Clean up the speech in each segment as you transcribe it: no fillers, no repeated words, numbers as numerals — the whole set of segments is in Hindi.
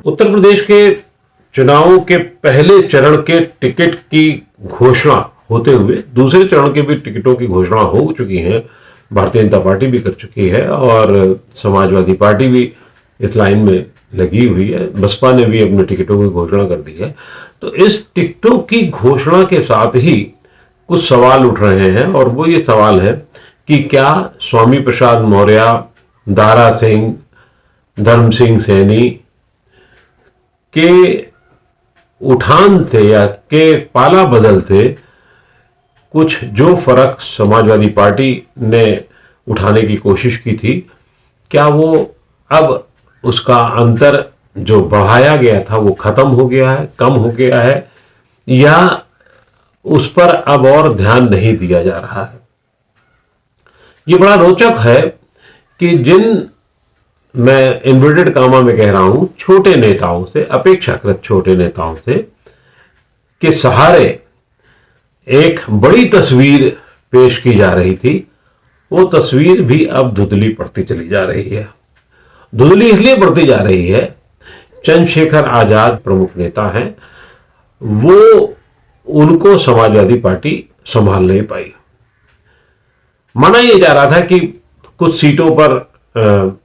उत्तर प्रदेश के चुनावों के पहले चरण के टिकट की घोषणा होते हुए दूसरे चरण के भी टिकटों की घोषणा हो चुकी है। भारतीय जनता पार्टी भी कर चुकी है और समाजवादी पार्टी भी इस लाइन में लगी हुई है। बसपा ने भी अपने टिकटों की घोषणा कर दी है। तो इस टिकटों की घोषणा के साथ ही कुछ सवाल उठ रहे हैं और वो ये सवाल है कि क्या स्वामी प्रसाद मौर्य, दारा सिंह, धर्म सिंह सैनी के उठान थे या के पाला बदल थे कुछ जो फर्क समाजवादी पार्टी ने उठाने की कोशिश की थी, क्या वो अब उसका अंतर जो बढ़ाया गया था वो खत्म हो गया है, कम हो गया है, या उस पर अब और ध्यान नहीं दिया जा रहा है। ये बड़ा रोचक है कि जिन, मैं इन्वर्टेड कामा में कह रहा हूं, छोटे नेताओं से, अपेक्षाकृत छोटे नेताओं से के सहारे एक बड़ी तस्वीर पेश की जा रही थी, वो तस्वीर भी अब धुंधली पड़ती चली जा रही है। धुंधली इसलिए पड़ती जा रही है, चंद्रशेखर आजाद प्रमुख नेता हैं, वो उनको समाजवादी पार्टी संभाल नहीं पाई। माना यह जा रहा था कि कुछ सीटों पर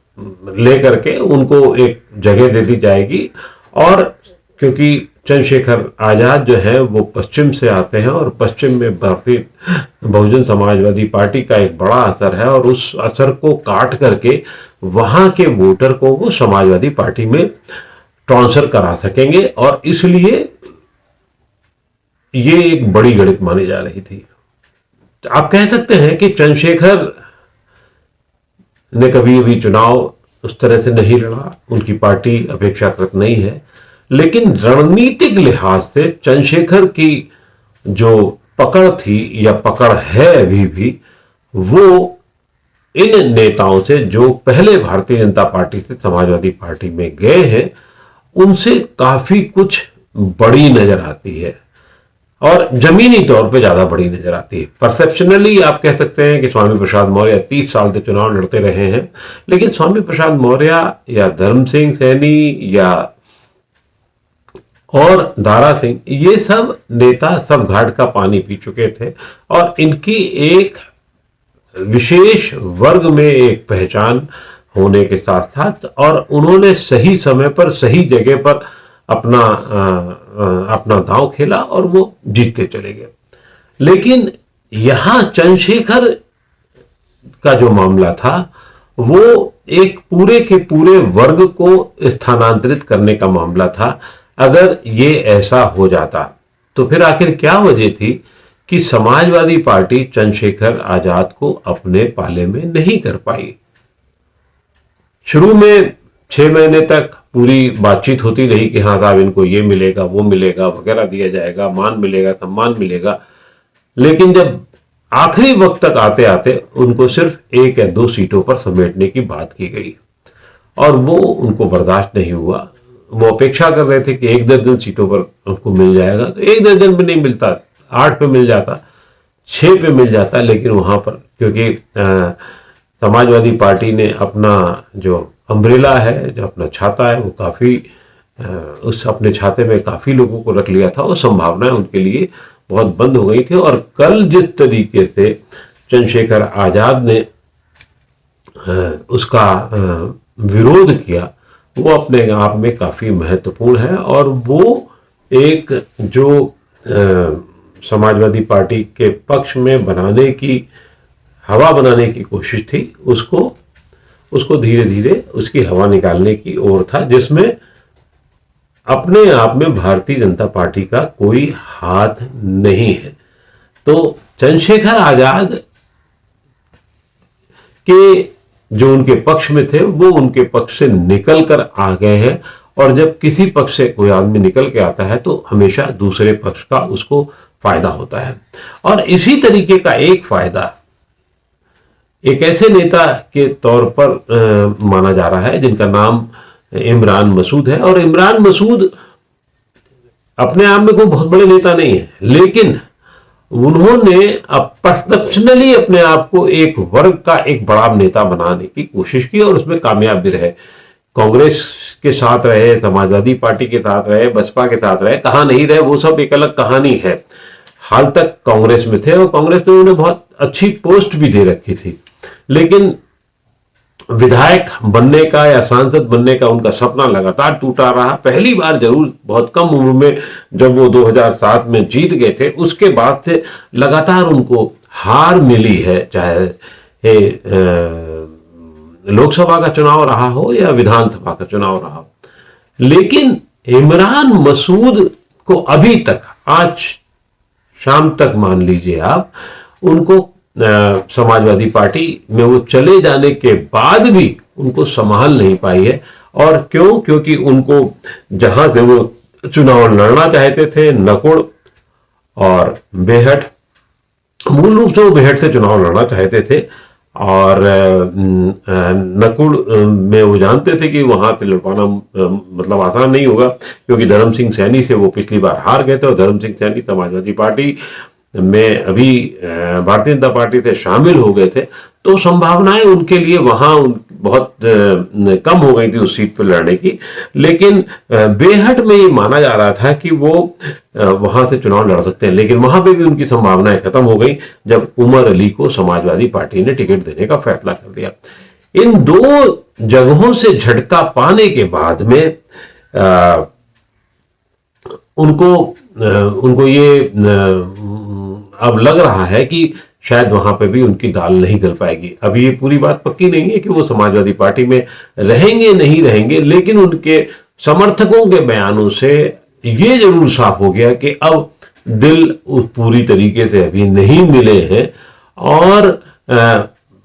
लेकर के उनको एक जगह दे दी जाएगी, और क्योंकि चंद्रशेखर आजाद जो है वो पश्चिम से आते हैं और पश्चिम में भारतीय बहुजन समाजवादी पार्टी का एक बड़ा असर है, और उस असर को काट करके वहां के वोटर को वो समाजवादी पार्टी में ट्रांसफर करा सकेंगे, और इसलिए ये एक बड़ी गणित मानी जा रही थी। आप कह सकते हैं कि चंद्रशेखर ने कभी भी चुनाव उस तरह से नहीं लड़ा, उनकी पार्टी अपेक्षाकृत नहीं है, लेकिन रणनीतिक लिहाज से चंद्रशेखर की जो पकड़ थी या पकड़ है अभी भी, वो इन नेताओं से जो पहले भारतीय जनता पार्टी से समाजवादी पार्टी में गए हैं उनसे काफी कुछ बड़ी नजर आती है, और जमीनी तौर पे ज्यादा बड़ी नजर आती है। परसेप्शनली आप कह सकते हैं कि स्वामी प्रसाद मौर्य 30 साल से चुनाव लड़ते रहे हैं, लेकिन स्वामी प्रसाद मौर्य या धर्म सिंह सैनी या और दारा सिंह, ये सब नेता सब घाट का पानी पी चुके थे, और इनकी एक विशेष वर्ग में एक पहचान होने के साथ साथ, और उन्होंने सही समय पर सही जगह पर अपना दांव खेला और वो जीतते चले गए। लेकिन यहां चंद्रशेखर का जो मामला था वो एक पूरे के पूरे वर्ग को स्थानांतरित करने का मामला था। अगर ये ऐसा हो जाता तो फिर आखिर क्या वजह थी कि समाजवादी पार्टी चंद्रशेखर आजाद को अपने पाले में नहीं कर पाई। शुरू में 6 महीने तक पूरी बातचीत होती रही कि हाँ साहब, इनको ये मिलेगा, वो मिलेगा, वगैरह दिया जाएगा, मान मिलेगा, सम्मान मिलेगा, लेकिन जब आखिरी वक्त तक आते आते उनको सिर्फ 1 या 2 सीटों पर समेटने की बात की गई, और वो उनको बर्दाश्त नहीं हुआ। वो अपेक्षा कर रहे थे कि 1 दर्जन सीटों पर उनको मिल जाएगा, तो 1 दर्जन भी नहीं मिलता, 8 पे मिल जाता, 6 पे मिल जाता, लेकिन वहां पर क्योंकि समाजवादी पार्टी ने अपना जो अम्ब्रेला है, जो अपना छाता है, वो काफी उस अपने छाते में काफी लोगों को रख लिया था, और संभावनाएं उनके लिए बहुत बंद हो गई थी। और कल जिस तरीके से चंद्रशेखर आजाद ने उसका विरोध किया वो अपने आप में काफी महत्वपूर्ण है, और वो एक जो समाजवादी पार्टी के पक्ष में बनाने की, हवा बनाने की कोशिश थी, उसको धीरे धीरे उसकी हवा निकालने की ओर था, जिसमें अपने आप में भारतीय जनता पार्टी का कोई हाथ नहीं है। तो चंद्रशेखर आजाद के जो उनके पक्ष में थे वो उनके पक्ष से निकल कर आ गए हैं, और जब किसी पक्ष से कोई आदमी निकल के आता है तो हमेशा दूसरे पक्ष का उसको फायदा होता है। और इसी तरीके का एक फायदा एक ऐसे नेता के तौर पर माना जा रहा है जिनका नाम इमरान मसूद है। और इमरान मसूद अपने आप में कोई बहुत बड़े नेता नहीं है, लेकिन उन्होंने अब पर्सनली अपने आप को एक वर्ग का एक बड़ा नेता बनाने की कोशिश की और उसमें कामयाब भी रहे। कांग्रेस के साथ रहे, समाजवादी पार्टी के साथ रहे, बसपा के साथ रहे, कहाँ नहीं रहे वो सब एक अलग कहानी है। हाल तक कांग्रेस में थे और कांग्रेस ने उन्हें बहुत अच्छी पोस्ट भी दे रखी थी, लेकिन विधायक बनने का या सांसद बनने का उनका सपना लगातार टूटा रहा। पहली बार जरूर बहुत कम उम्र में जब वो 2007 में जीत गए थे, उसके बाद से लगातार उनको हार मिली है, चाहे लोकसभा का चुनाव रहा हो या विधानसभा का चुनाव रहा हो। लेकिन इमरान मसूद को अभी तक, आज शाम तक मान लीजिए आप, उनको समाजवादी पार्टी में वो चले जाने के बाद भी उनको संभाल नहीं पाई है। और क्यों? क्योंकि उनको जहां से वो चुनाव लड़ना चाहते थे, नकुड़ और बेहट, मूल रूप से वो बेहट से चुनाव लड़ना चाहते थे, और नकुड़ में वो जानते थे कि वहां से लड़ पाना मतलब आसान नहीं होगा, क्योंकि धर्म सिंह सैनी से वो पिछली बार हार गए थे और धर्म सिंह सैनी समाजवादी पार्टी में अभी भारतीय जनता पार्टी से शामिल हो गए थे। तो संभावनाएं उनके लिए वहां बहुत कम हो गई थी उस सीट पर लड़ने की। लेकिन बेहट में ये माना जा रहा था कि वो वहां से चुनाव लड़ सकते हैं, लेकिन वहां पे भी उनकी संभावनाएं खत्म हो गई जब उमर अली को समाजवादी पार्टी ने टिकट देने का फैसला कर दिया। इन दो जगहों से झटका पाने के बाद में उनको ये अब लग रहा है कि शायद वहां पे भी उनकी दाल नहीं गल पाएगी। अभी ये पूरी बात पक्की नहीं है कि वो समाजवादी पार्टी में रहेंगे नहीं रहेंगे, लेकिन उनके समर्थकों के बयानों से ये जरूर साफ हो गया कि अब दिल पूरी तरीके से अभी नहीं मिले हैं, और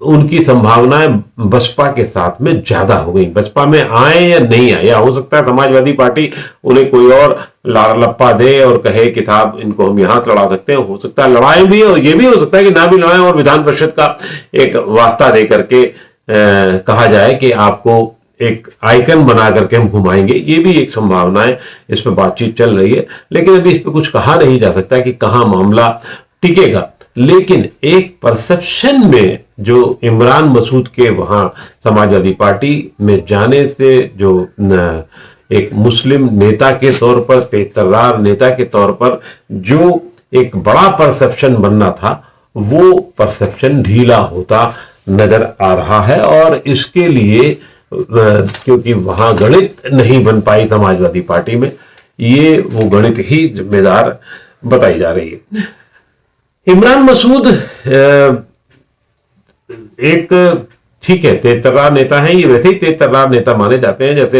उनकी संभावनाएं बसपा के साथ में ज्यादा हो गई। बसपा में आए या नहीं आए, या हो सकता है समाजवादी पार्टी उन्हें कोई और लप्पा दे और कहे कि साहब इनको हम यहां लड़ा सकते हैं, हो सकता है लड़ाएं भी, और ये भी हो सकता है कि ना भी लड़ाएं और विधान परिषद का एक वास्ता दे करके कहा जाए कि आपको एक आइकन बना करके हम घुमाएंगे। ये भी एक संभावना है, इस पर बातचीत चल रही है, लेकिन अभी इस पर कुछ कहा नहीं जा सकता कि कहां मामला टिकेगा। लेकिन एक परसेप्शन में जो इमरान मसूद के वहां समाजवादी पार्टी में जाने से जो एक मुस्लिम नेता के तौर पर, तेज-तर्रार नेता के तौर पर जो एक बड़ा परसेप्शन बनना था, वो परसेप्शन ढीला होता नजर आ रहा है। और इसके लिए क्योंकि वहां गणित नहीं बन पाई समाजवादी पार्टी में, ये वो गणित ही जिम्मेदार बताई जा रही है। इमरान मसूद एक ठीक है तेज-तर्रार नेता हैं, ये वैसे ही तेज-तर्रार नेता माने जाते हैं, जैसे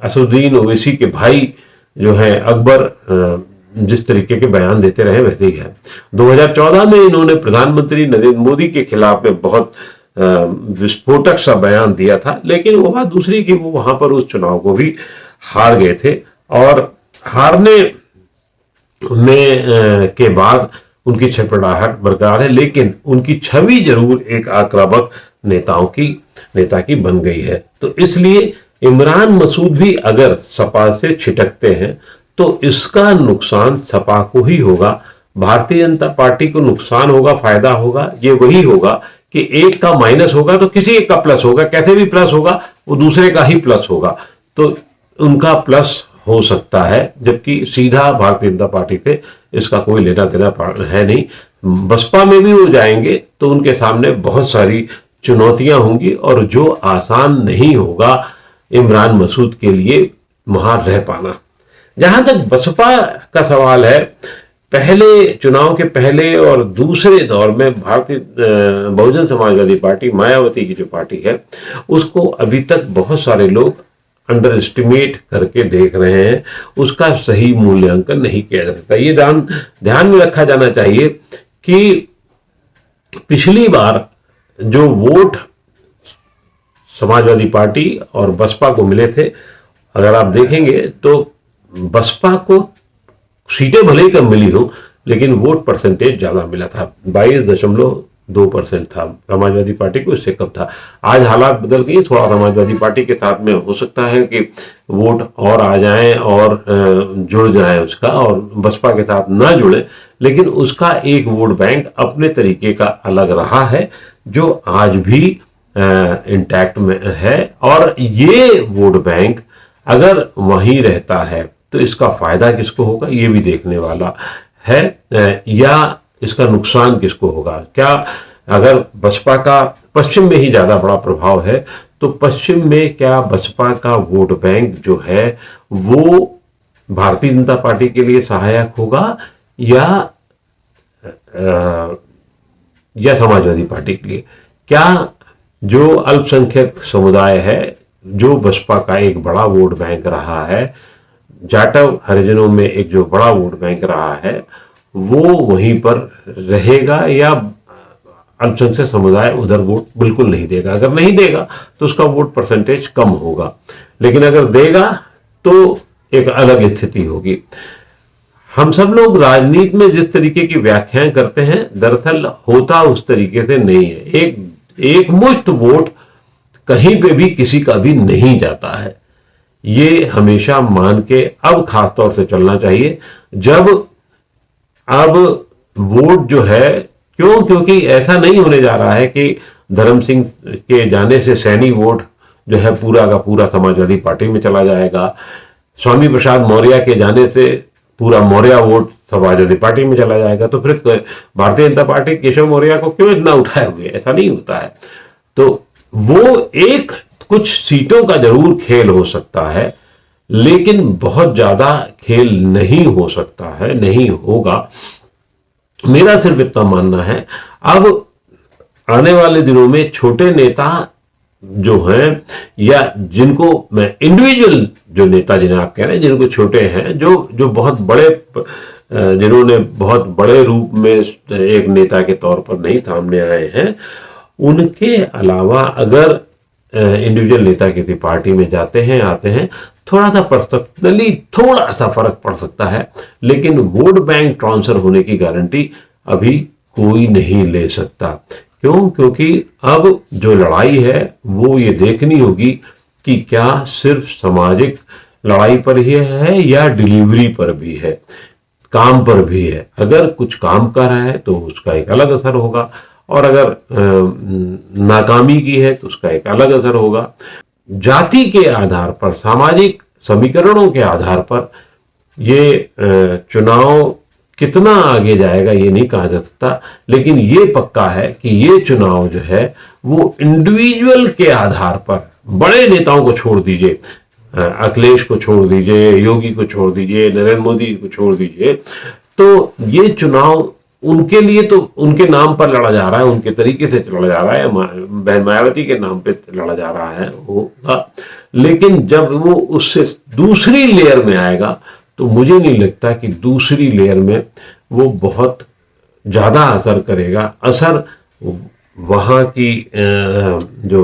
असदुद्दीन ओवैसी के भाई जो हैं अकबर जिस तरीके के बयान देते रहे वैसे ही है। 2014 में इन्होंने प्रधानमंत्री नरेंद्र मोदी के खिलाफ में बहुत विस्फोटक सा बयान दिया था, लेकिन वो बात दूसरी कि वो वहां पर उस चुनाव को भी हार गए थे, और हारने में के बाद उनकी छटपटाहट बरकरार है, लेकिन उनकी छवि जरूर एक आक्रामक नेता की बन गई है। तो इसलिए इमरान मसूद भी अगर सपा से छिटकते हैं तो इसका नुकसान सपा को ही होगा, भारतीय जनता पार्टी को नुकसान होगा, फायदा होगा ये वही होगा कि एक का माइनस होगा तो किसी एक का प्लस होगा, कैसे भी प्लस होगा वो दूसरे का ही प्लस होगा, तो उनका प्लस हो सकता है, जबकि सीधा भारतीय जनता पार्टी से इसका कोई लेना देना है नहीं। बसपा में भी वो जाएंगे तो उनके सामने बहुत सारी चुनौतियां होंगी, और जो आसान नहीं होगा इमरान मसूद के लिए वहां रह पाना। जहां तक बसपा का सवाल है, पहले चुनाव के पहले और दूसरे दौर में भारतीय बहुजन समाजवादी पार्टी, मायावती की जो पार्टी है, उसको अभी तक बहुत सारे लोग अंडर एस्टिमेट करके देख रहे हैं, उसका सही मूल्यांकन नहीं किया जा सकता। ये ध्यान में रखा जाना चाहिए कि पिछली बार जो वोट समाजवादी पार्टी और बसपा को मिले थे, अगर आप देखेंगे तो बसपा को सीटें भले ही कम मिली हो, लेकिन वोट परसेंटेज ज्यादा मिला था, 22.2% था। समाजवादी पार्टी को इससे कम था। आज हालात बदल गए, थोड़ा समाजवादी पार्टी के साथ में हो सकता है कि वोट और आ जाएं और जुड़ जाए उसका, और बसपा के साथ ना जुड़े, लेकिन उसका एक वोट बैंक अपने तरीके का अलग रहा है, जो आज भी इंटैक्ट में है, और ये वोट बैंक अगर वहीं रहता है तो इसका फायदा किसको होगा ये भी देखने वाला है, या इसका नुकसान किसको होगा। क्या अगर बसपा का पश्चिम में ही ज्यादा बड़ा प्रभाव है तो पश्चिम में क्या बसपा का वोट बैंक जो है वो भारतीय जनता पार्टी के लिए सहायक होगा या समाजवादी पार्टी के लिए। क्या जो अल्पसंख्यक समुदाय है, जो बसपा का एक बड़ा वोट बैंक रहा है, जाटव हरिजनों में एक जो बड़ा वोट बैंक रहा है, वो वहीं पर रहेगा, या अल्पसंख्यक समुदाय उधर वोट बिल्कुल नहीं देगा। अगर नहीं देगा तो उसका वोट परसेंटेज कम होगा, लेकिन अगर देगा तो एक अलग स्थिति होगी। हम सब लोग राजनीति में जिस तरीके की व्याख्याएं करते हैं, दरअसल होता उस तरीके से नहीं है। एक मुश्त वोट कहीं पे भी किसी का भी नहीं जाता है, ये हमेशा मान के अब खासतौर से चलना चाहिए। जब अब वोट जो है, क्योंकि ऐसा नहीं होने जा रहा है कि धर्म सिंह के जाने से सैनी वोट जो है पूरा का पूरा समाजवादी पार्टी में चला जाएगा, स्वामी प्रसाद मौर्य के जाने से पूरा मौर्य वोट समाजवादी पार्टी में चला जाएगा, तो फिर भारतीय जनता पार्टी केशव मौर्य को क्यों इतना उठाए हुए, ऐसा नहीं होता है। तो वो एक कुछ सीटों का जरूर खेल हो सकता है, लेकिन बहुत ज्यादा खेल नहीं हो सकता है, नहीं होगा। मेरा सिर्फ इतना मानना है, अब आने वाले दिनों में छोटे नेता जो हैं, या जिनको मैं इंडिविजुअल जो नेता जिन्हें आप कह रहे हैं, जिनको छोटे हैं, जो बहुत बड़े, जिन्होंने बहुत बड़े रूप में एक नेता के तौर पर नहीं सामने आए हैं, उनके अलावा अगर इंडिविजुअल नेता किसी पार्टी में जाते हैं, आते हैं, थोड़ा सा पर्सनली थोड़ा सा फर्क पड़ सकता है, लेकिन वोट बैंक ट्रांसफर होने की गारंटी अभी कोई नहीं ले सकता। क्यों? क्योंकि अब जो लड़ाई है वो ये देखनी होगी कि क्या सिर्फ सामाजिक लड़ाई पर ही है या डिलीवरी पर भी है, काम पर भी है। अगर कुछ काम कर रहा है तो उसका एक अलग असर होगा, और अगर नाकामी की है तो उसका एक अलग असर होगा। जाति के आधार पर, सामाजिक समीकरणों के आधार पर ये चुनाव कितना आगे जाएगा ये नहीं कहा जा सकता, लेकिन ये पक्का है कि ये चुनाव जो है वो इंडिविजुअल के आधार पर, बड़े नेताओं को छोड़ दीजिए, अखिलेश को छोड़ दीजिए, योगी को छोड़ दीजिए, नरेंद्र मोदी को छोड़ दीजिए, तो ये चुनाव उनके लिए तो उनके नाम पर लड़ा जा रहा है, उनके तरीके से लड़ा जा रहा है, बहन मायावती के नाम पे लड़ा जा रहा है होगा। लेकिन जब वो उससे दूसरी लेयर में आएगा तो मुझे नहीं लगता कि दूसरी लेयर में वो बहुत ज्यादा असर करेगा। असर वहां की जो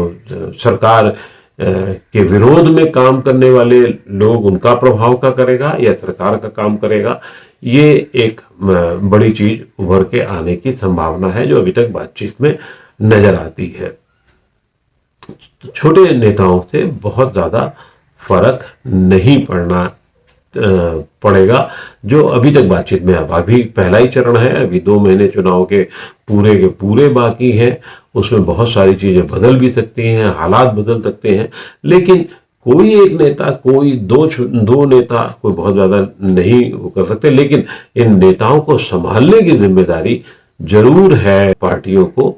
सरकार के विरोध में काम करने वाले लोग, उनका प्रभाव का करेगा या सरकार का काम करेगा, ये एक बड़ी चीज उभर के आने की संभावना है जो अभी तक बातचीत में नजर आती है। छोटे नेताओं से बहुत ज्यादा फर्क नहीं पड़ेगा जो अभी तक बातचीत में। अब अभी पहला ही चरण है, अभी 2 महीने चुनाव के पूरे बाकी हैं, उसमें बहुत सारी चीजें बदल भी सकती हैं, हालात बदल सकते हैं, लेकिन कोई एक नेता, कोई दो नेता कोई बहुत ज्यादा नहीं कर सकते, लेकिन इन नेताओं को संभालने की जिम्मेदारी जरूर है पार्टियों को।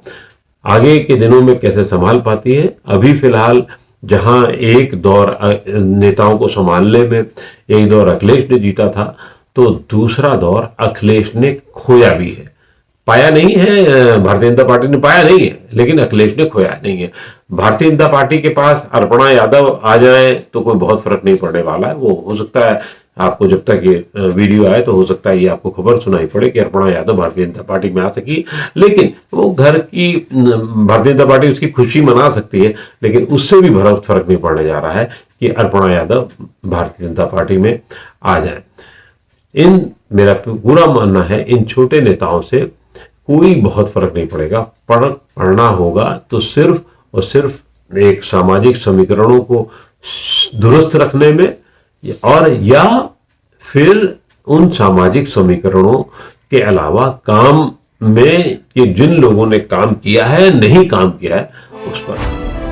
आगे के दिनों में कैसे संभाल पाती है, अभी फिलहाल जहां एक दौर नेताओं को संभालने में एक दौर अखिलेश ने जीता था, तो दूसरा दौर अखिलेश ने खोया भी है, पाया नहीं है। भारतीय जनता पार्टी ने पाया नहीं है, लेकिन अखिलेश ने खोया नहीं है। भारतीय जनता पार्टी के पास अर्पणा यादव आ जाए तो कोई बहुत फर्क नहीं पड़ने वाला है। वो हो सकता है आपको, जब तक ये वीडियो आए तो हो सकता है ये आपको खबर सुनाई पड़े कि अर्पणा यादव भारतीय जनता पार्टी में आ सकी, लेकिन वो घर की भारतीय जनता पार्टी उसकी खुशी मना सकती है, लेकिन उससे भी बहुत फर्क नहीं पड़ने जा रहा है कि अर्पणा यादव भारतीय जनता पार्टी में आ जाए। मेरा पूरा मानना है इन छोटे नेताओं से कोई बहुत फर्क नहीं पड़ेगा। पड़ना होगा तो सिर्फ और सिर्फ एक सामाजिक समीकरणों को दुरुस्त रखने में, और या फिर उन सामाजिक समीकरणों के अलावा काम में कि जिन लोगों ने काम किया है, नहीं काम किया है, उस पर